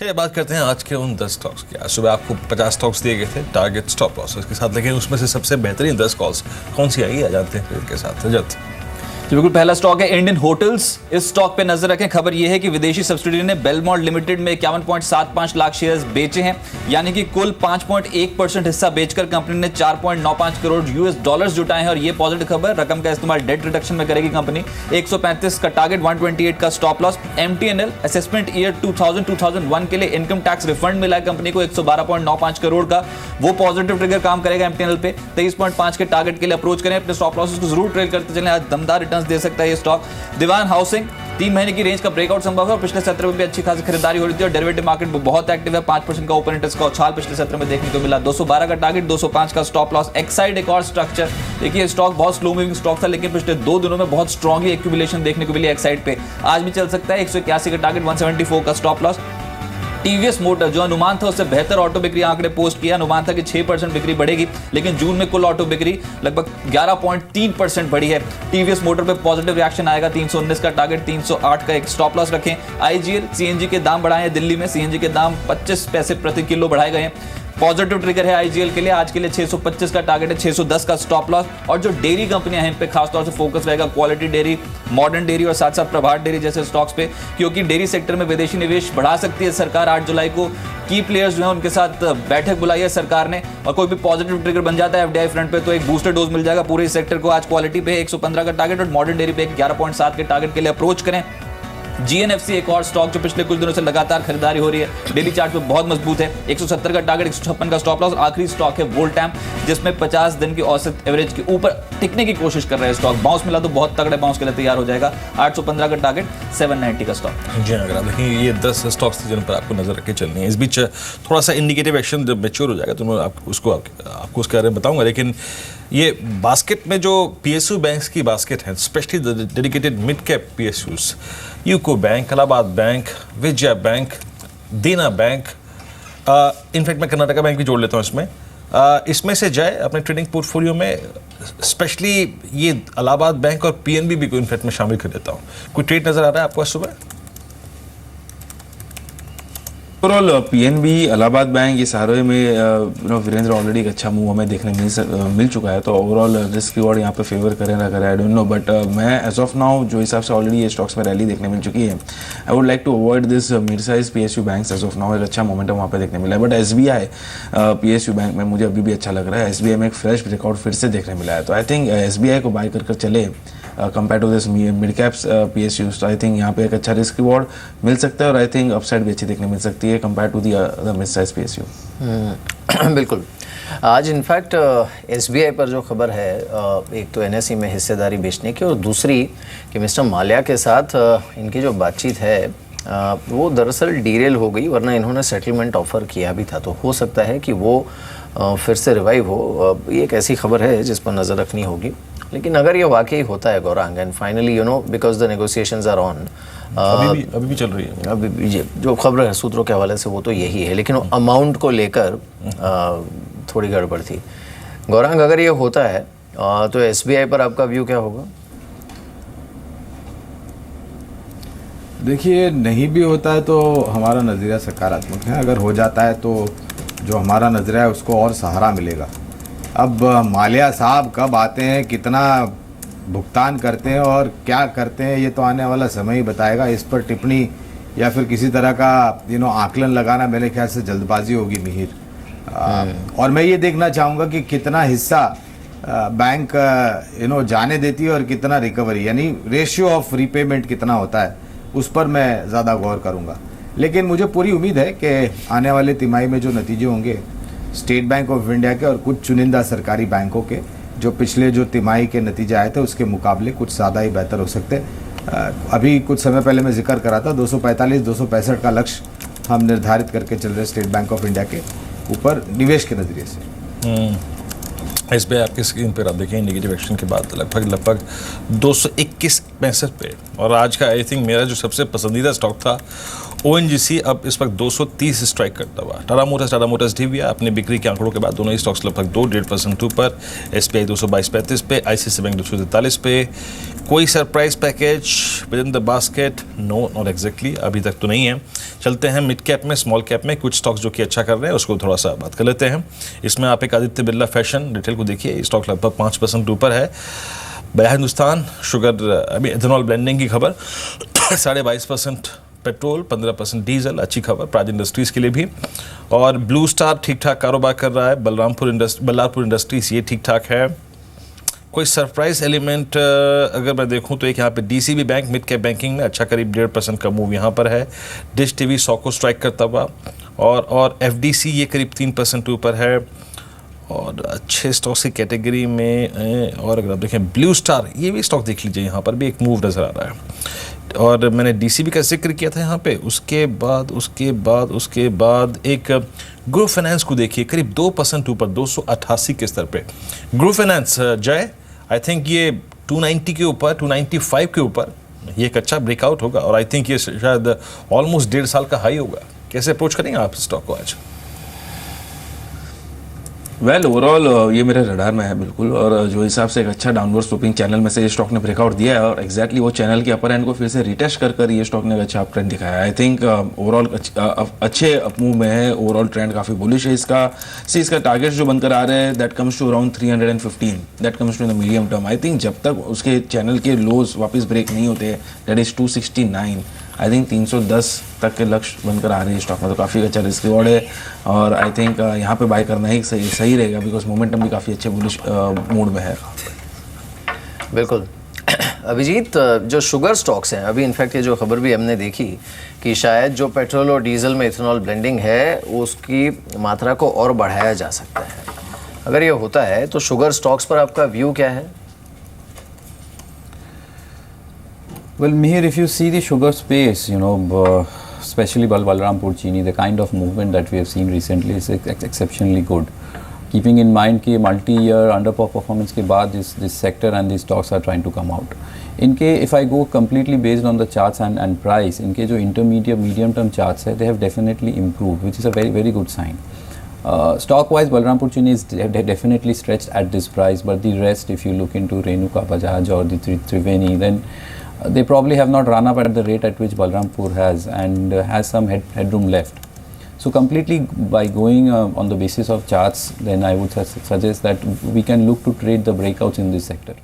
चलिए बात करते हैं आज के उन 10 स्टॉक्स की। आज सुबह आपको 50 स्टॉक्स दिए गए थे टारगेट स्टॉप लॉस के साथ, लेकिन उसमें से सबसे बेहतरीन 10 कॉल्स कौन सी आई है जानते हैं इनके साथ। रजत जी बिल्कुल, पहला स्टॉक है इंडियन होटल्स। इस स्टॉक पे नजर रखें। खबर यह है कि विदेशी सब्सिडी ने बेलमोंट लिमिटेड में 51.75 लाख शेयर्स बेचे हैं, यानी कि कुल 5.1% हिस्सा बेचकर कंपनी ने 4.95 करोड़ यूएस डॉलर्स जुटाए हैं। और ये पॉजिटिव खबर, रकम का इस्तेमाल डेट रिडक्शन में करेगी कंपनी। 135 का टारगेट, 128 का stop loss. MTNL assessment year 2000-2001 के लिए इनकम टैक्स रिफंड मिला है कंपनी को 112.95 करोड़ का, वो पॉजिटिव ट्रिगर काम करेगा MTNL पे। 23.5 के टारगेट के लिए अप्रोच करें, अपने स्टॉप लॉसेस को जरूर ट्रेड करते चलें। आज दमदार रिटर्न दे सकता है ये स्टॉक। दीवान हाउसिंग 3 महीने की रेंज का ब्रेकआउट संभव है और पिछले सत्र में भी अच्छी खासी खरीदारी हो रही थी और डेरिवेटिव मार्केट बहुत एक्टिव है। 5% का ओपन इंटरेस्ट का उछाल पिछले सत्र में देखने को मिला। 212 का टारगेट, 205 का स्टॉप लॉस। एक्साइड एक और स्ट्रक्चर, देखिए स्टॉक बहुत स्लो मूविंग स्टॉक था, लेकिन पिछले 2 दिनों में बहुत स्ट्रांगली एक्यूमुलेशन देखने को मिली एक्साइड पे। आज भी चल सकता है। 181 का टारगेट, 174 का स्टॉप लॉस। टीवीएस मोटर, जो अनुमान था उससे बेहतर ऑटो बिक्री आंकड़े पोस्ट किया। अनुमान था कि 6% बिक्री बढ़ेगी, लेकिन जून में कुल ऑटो बिक्री लगभग 11.3% बढ़ी है। टीवीएस मोटर पे पॉजिटिव रिएक्शन आएगा। 319 का टारगेट, 308 का एक स्टॉप लॉस रखें। आईजीएल, सीएनजी के दाम बढ़ाए हैं दिल्ली में। सीएनजी के दाम 25 पैसे प्रति किलो बढ़ाए गए हैं। पॉजिटिव ट्रिगर है आईजीएल के लिए। आज के लिए 625 का टारगेट है, 610 का स्टॉप लॉस। और जो डेयरी कंपनियां हैं इन पे खासतौर से फोकस रहेगा, क्वालिटी डेयरी, मॉडर्न डेयरी और साथ साथ प्रभात डेयरी जैसे स्टॉक्स पे, क्योंकि डेयरी सेक्टर में विदेशी निवेश बढ़ा सकती है सरकार। 8 जुलाई को की प्लेयर्स जो है उनके साथ बैठक बुलाई है सरकार ने, और कोई भी पॉजिटिव ट्रिगर बन जाता है एफडीआई फ्रंट पे तो एक बूस्टर डोज मिल जाएगा पूरे सेक्टर को। आज क्वालिटी पे 115 का टारगेट और मॉडर्न डेयरी पे 11.7 के टारगेट के लिए अप्रोच करें। जीएनएफसी एक और स्टॉक जो पिछले कुछ दिनों से लगातार खरीदारी हो रही है, डेली चार्ट पे बहुत मजबूत है। 170 का टारगेट, 156 का स्टॉप लॉस। आखिरी स्टॉक है वोल्टैम, जिसमें 50 दिन की औसत एवरेज के ऊपर टिकने की कोशिश कर रहे हैं स्टॉक। बाउंस मिला तो बहुत तगड़े बाउंस के लिए तैयार हो जाएगा। 815 का टारगेट, 790 का स्टॉक। जी, अगर आप देखिए ये 10 स्टॉक्स थे जिन पर आपको नजर रख के चलनी है। इस बीच थोड़ा सा इंडिकेटिव एक्शन जब मैच्योर हो जाएगा तो मैं आपको उसके बारे में बताऊंगा, लेकिन ये बास्केट में जो पीएसयू बैंक्स की बास्केट है, specially dedicated mid cap PSUs, UCO bank, Allahabad bank, Vijaya bank, देना बैंक, इनफैक्ट मैं कर्नाटका बैंक भी जोड़ लेता हूँ इसमें। इसमें से जाए अपने ट्रेडिंग पोर्टफोलियो में, स्पेशली ये इलाहाबाद बैंक और पीएनबी को इनफैक्ट मैं शामिल कर देता हूँ। कोई ट्रेड नजर आ रहा है आपको सुबह? ओवरऑल पीएनबी, इलाहाबाद बैंक, ये सारे में वीरेंद्र ऑलरेडी एक अच्छा मूव हमें देखने मिल चुका है, तो ओवरऑल रिस्क रिवॉर्ड यहाँ पे फेवर करें ना करें आई डोंट नो, बट मैं एज ऑफ नाउ जो हिसाब से ऑलरेडी ये स्टॉक्स में रैली देखने मिल चुकी है, I would like to avoid this mid size PSU banks. As of now एक अच्छा मोमेंटम वहाँ पे देखने मिला है, बट एसबीआई पीएसयू बैंक में मुझे अभी भी अच्छा लग रहा है। एसबीआई में एक फ्रेश ब्रेकआउट फिर से देखने मिला है, तो आई थिंक एसबीआई को बाय कर चले compare to this mid caps PSUs. तो आई थिंक यहाँ पे एक अच्छा रिस्क रिवॉर्ड मिल सकता है और आई थिंक अपसाइड भी अच्छी देखने मिल सकती है compare to the mid size PSU. बिल्कुल। आज इनफैक्ट एसबीआई पर जो खबर है, एक तो एनएसई में हिस्सेदारी बेचने की और दूसरी कि मिस्टर माल्या के साथ इनकी जो बातचीत है वो दरअसल डीरेल हो गई, वरना इन्होंने सेटलमेंट ऑफर किया भी था, तो हो सकता है कि वो फिर से रिवाइव हो। ये एक ऐसी खबर है जिस पर नज़र रखनी होगी, लेकिन अगर ये वाकई होता है Gaurang, and finally you know because the negotiations are on, अभी भी चल रही है। अभी भी जो खबर है सूत्रों के हवाले से वो तो यही है, लेकिन अमाउंट को लेकर थोड़ी गड़बड़ थी। गौरांग, अगर ये होता है तो एसबीआई पर आपका व्यू क्या होगा? देखिए, नहीं भी होता है तो हमारा नज़रिया सकारात्मक है। अगर हो जाता है तो जो हमारा नज़रिया है उसको और सहारा मिलेगा। अब माल्या साहब कब आते हैं, कितना भुगतान करते हैं और क्या करते हैं, ये तो आने वाला समय ही बताएगा। इस पर टिप्पणी या फिर किसी तरह का आकलन लगाना मेरे ख्याल से जल्दबाजी होगी मिहिर। और मैं ये देखना चाहूँगा कि कितना हिस्सा बैंक जाने देती है और कितना रिकवरी, यानी रेशियो ऑफ रीपेमेंट कितना होता है, उस पर मैं ज़्यादा गौर करूँगा। लेकिन मुझे पूरी उम्मीद है कि आने वाले तिमाही में जो नतीजे होंगे स्टेट बैंक ऑफ इंडिया के और कुछ चुनिंदा सरकारी बैंकों के, जो पिछले जो तिमाही के नतीजे आए थे उसके मुकाबले कुछ ज़्यादा ही बेहतर हो सकते हैं। अभी कुछ समय पहले मैं जिक्र करा था 245-265 का लक्ष्य हम निर्धारित करके चल रहे स्टेट बैंक ऑफ इंडिया के ऊपर निवेश के नज़रिए से। इस पर आपकी स्क्रीन पर आप देखें नेगेटिव एक्शन के बाद लगभग 221 पैंसठ पे, और आज का आई थिंक मेरा जो सबसे पसंदीदा स्टॉक था ONGC अब इस वक्त 230 स्ट्राइक करता हुआ। टाटा मोटर्स ढीविया अपने बिक्री के आंकड़ों के बाद दोनों ही स्टॉक्स लगभग 2.5% ऊपर। SBI 222.35 पे, ICICI बैंक 243 पे। कोई surprise package within the basket? No, not exactly, अभी तक तो नहीं है। चलते हैं मिड कैप में, स्मॉल कैप में, कुछ स्टॉक्स जो कि अच्छा कर रहे हैं उसको थोड़ा सा बात कर लेते हैं। इसमें आप एक आदित्य बिरला फैशन रिटेल को देखिए, स्टॉक लगभग 5% ऊपर है। बया हिंदुस्तान शुगर, अभी एथेनॉल ब्लेंडिंग की खबर, 22.5% पेट्रोल, 15% डीजल, अच्छी खबर प्राज इंडस्ट्रीज़ के लिए भी। और ब्लू स्टार ठीक ठाक कारोबार कर रहा है। बल्लारपुर इंडस्ट्रीज़ ये ठीक ठाक है। कोई सरप्राइज एलिमेंट अगर मैं देखूं तो एक यहाँ पे DCB bank mid cap banking में अच्छा करीब 1.5% का मूव यहाँ पर है। डिश TV 100 को स्ट्राइक करता हुआ, और FDC ये करीब 3% ऊपर है। और अच्छे स्टॉक्स की कैटेगरी में और अगर आप देखें ब्लू स्टार, ये भी स्टॉक देख लीजिए, यहाँ पर भी एक मूव नज़र आ रहा है। और मैंने DCB का जिक्र किया था यहाँ पे, उसके बाद एक ग्रो फाइनेंस को देखिए, करीब 2% ऊपर, 288 के स्तर पे। ग्रो फाइनेंस जय, आई थिंक ये 290 के ऊपर, 295 के ऊपर ये एक अच्छा ब्रेकआउट होगा, और आई थिंक ये शायद ऑलमोस्ट 1.5 साल का हाई होगा। कैसे अप्रोच करेंगे आप स्टॉक को आज? वेल ओवरऑल ये मेरे रडार में है बिल्कुल, और जो हिसाब से एक अच्छा डाउनवर्ड स्लोपिंग चैनल में से ये स्टॉक ने ब्रेकआउट दिया है, और एग्जैक्टली वो चैनल के अपर एंड को फिर से रिटेस्ट कर ये स्टॉक ने एक अच्छा अप ट्रेंड दिखाया है। आई थिंक ओवरऑल अच्छे अपमूव में है, ओवरऑल ट्रेंड काफ़ी बुलिश है इसका टारगेट जो बनकर आ रहे हैं, that comes to around 315, that comes to the medium term. I think जब तक उसके चैनल के लोज वापस ब्रेक नहीं होते, दैट इज़ 269, आई थिंक 310 तक के लक्ष्य बनकर आ रहे हैं स्टॉक में, तो काफ़ी अच्छा रिस्क रिवॉर्ड है। और आई थिंक यहाँ पे बाय करना ही सही रहेगा, बिकॉज मोमेंटम भी काफ़ी अच्छे बुलिश मूड में है। बिल्कुल। अभिजीत, जो शुगर स्टॉक्स हैं, अभी इनफैक्ट ये जो खबर भी हमने देखी कि शायद जो पेट्रोल और डीजल में इथेनॉल ब्लेंडिंग है उसकी मात्रा को और बढ़ाया जा सकता है। अगर ये होता है तो शुगर स्टॉक्स पर आपका व्यू क्या है? Well, Mihir, if you see the sugar space, especially Balrampur Chini, the kind of movement that we have seen recently is exceptionally good. Keeping in mind कि multi-year underperformance के बाद this sector and these stocks are trying to come out. इनके if I go completely based on the charts and price, इनके जो intermediate medium term charts है, they have definitely improved, which is a very very good sign. Stock wise, Balrampur Chini is definitely stretched at this price, but the rest, if you look into Renuka Bajaj or the Triveni, then they probably have not run up at the rate at which Balrampur has, and has some headroom left. So completely by going on the basis of charts, then I would suggest that we can look to trade the breakouts in this sector.